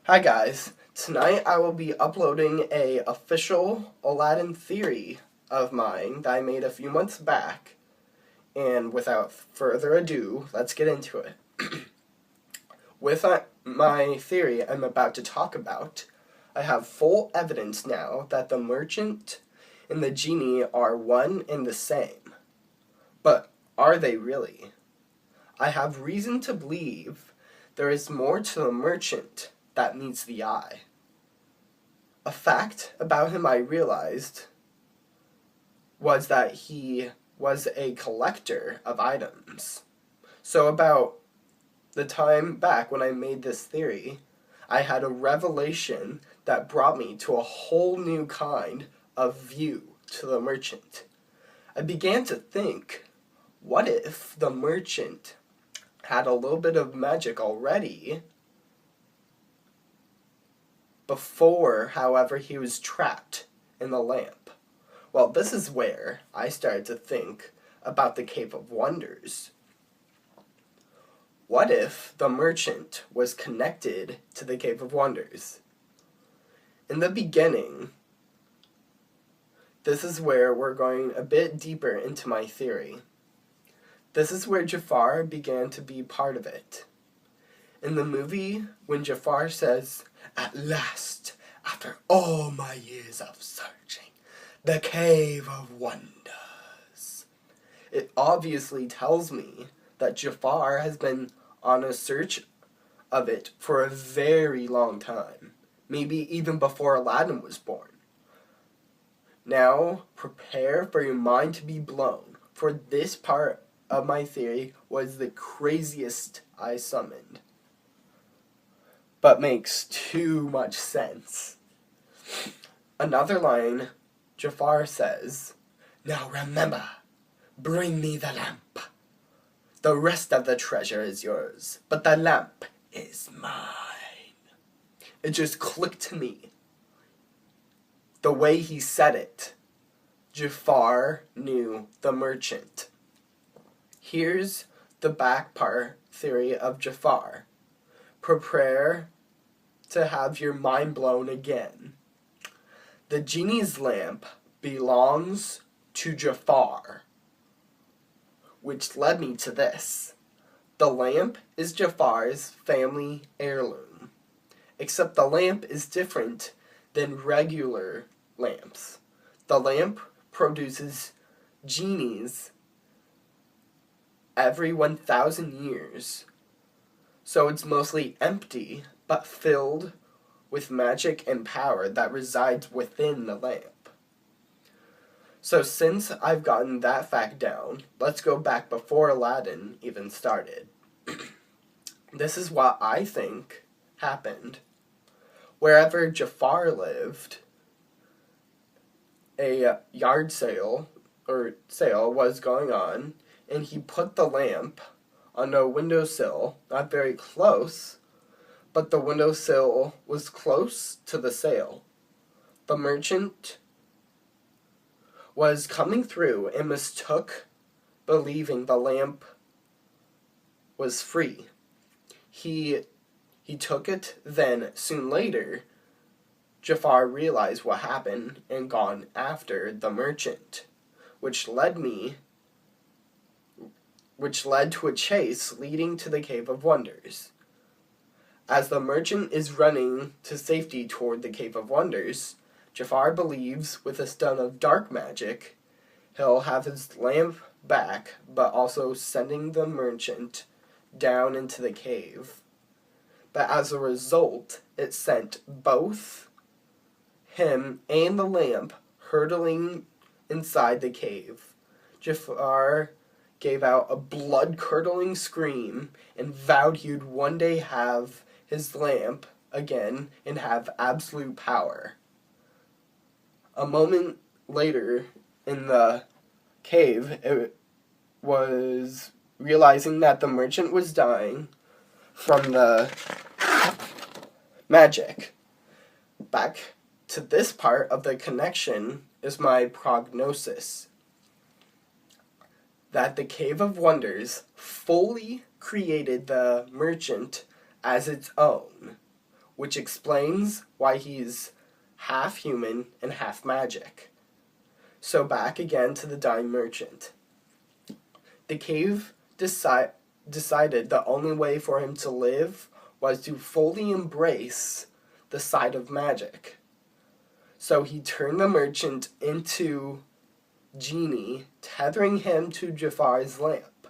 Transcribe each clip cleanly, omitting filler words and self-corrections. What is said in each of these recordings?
Hi guys, tonight I will be uploading a official Aladdin theory of mine that I made a few months back, and without further ado, let's get into it. With my theory I'm about to talk about, I have full evidence now that the merchant and the genie are one and the same. But are they really? I have reason to believe there is more to the merchant that meets the eye. A fact about him I realized was that he was a collector of items. So about the time back when I made this theory, I had a revelation that brought me to a whole new kind of view to the merchant. I began to think, what if the merchant had a little bit of magic already before, however, he was trapped in the lamp? Well, this is where I started to think about the Cave of Wonders. What if the merchant was connected to the Cave of Wonders? In the beginning, this is where we're going a bit deeper into my theory. This is where Jafar began to be part of it. In the movie, when Jafar says, "At last, after all my years of searching, the Cave of Wonders," it obviously tells me that Jafar has been on a search of it for a very long time, maybe even before Aladdin was born. Now, prepare for your mind to be blown, for this part of my theory was the craziest I summoned, but makes too much sense. Another line, Jafar says, "Now remember, bring me the lamp. The rest of the treasure is yours, but the lamp is mine." It just clicked to me. The way he said it, Jafar knew the merchant. Here's the back part theory of Jafar. Prepare to have your mind blown again. The genie's lamp belongs to Jafar, which led me to this. The lamp is Jafar's family heirloom, except the lamp is different than regular lamps. The lamp produces genies every 1,000 years, so it's mostly empty but filled with magic and power that resides within the lamp. So since I've gotten that fact down, let's go back before Aladdin even started. This is what I think happened. Wherever Jafar lived, a yard sale was going on, and he put the lamp on a windowsill, not very close, but the windowsill was close to the sale. The merchant was coming through and mistook believing the lamp was free. He took it, then soon later Jafar realized what happened and gone after the merchant, which led to a chase leading to the Cave of Wonders. As the merchant is running to safety toward the Cave of Wonders, Jafar believes with a stun of dark magic, he'll have his lamp back, but also sending the merchant down into the cave. But as a result, it sent both him and the lamp hurtling inside the cave. Jafar gave out a blood-curdling scream and vowed he'd one day have his lamp again and have absolute power. A moment later in the cave, it was realizing that the merchant was dying from the magic. Back to this part of the connection is my prognosis that the Cave of Wonders fully created the merchant as its own, which explains why he's half human and half magic. So back again to the dying merchant. The cave decided the only way for him to live was to fully embrace the side of magic. So he turned the merchant into genie, tethering him to Jafar's lamp.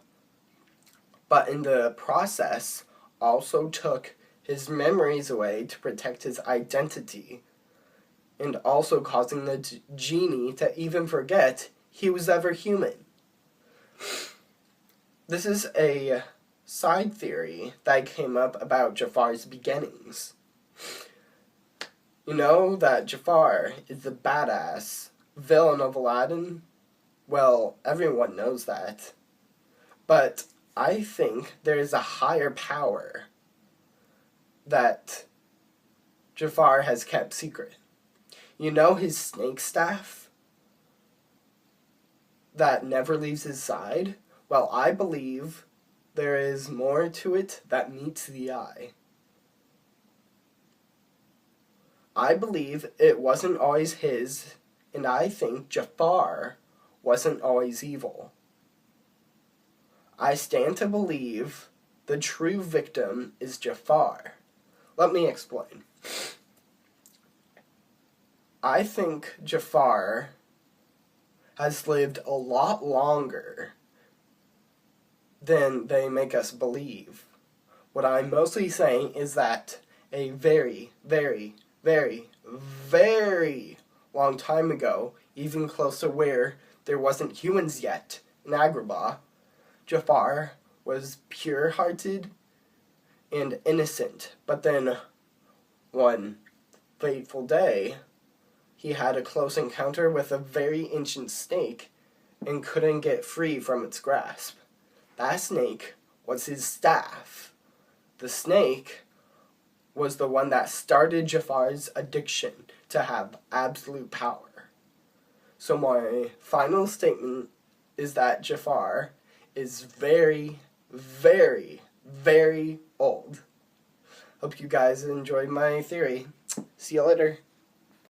But in the process, also took his memories away to protect his identity, and also causing the genie to even forget he was ever human. This is a side theory that came up about Jafar's beginnings. You know that Jafar is the badass villain of Aladdin? Well, everyone knows that. But I think there is a higher power that Jafar has kept secret. You know his snake staff that never leaves his side? Well, I believe there is more to it that meets the eye. I believe it wasn't always his, and I think Jafar wasn't always evil. I stand to believe the true victim is Jafar. Let me explain. I think Jafar has lived a lot longer than they make us believe. What I'm mostly saying is that a very, very, very, very long time ago, even close to where there wasn't humans yet in Agrabah, Jafar was pure-hearted and innocent. But then, one fateful day, he had a close encounter with a very ancient snake and couldn't get free from its grasp. That snake was his staff. The snake was the one that started Jafar's addiction to have absolute power. So my final statement is that Jafar is very, very, very old. Hope you guys enjoyed my theory. See you later.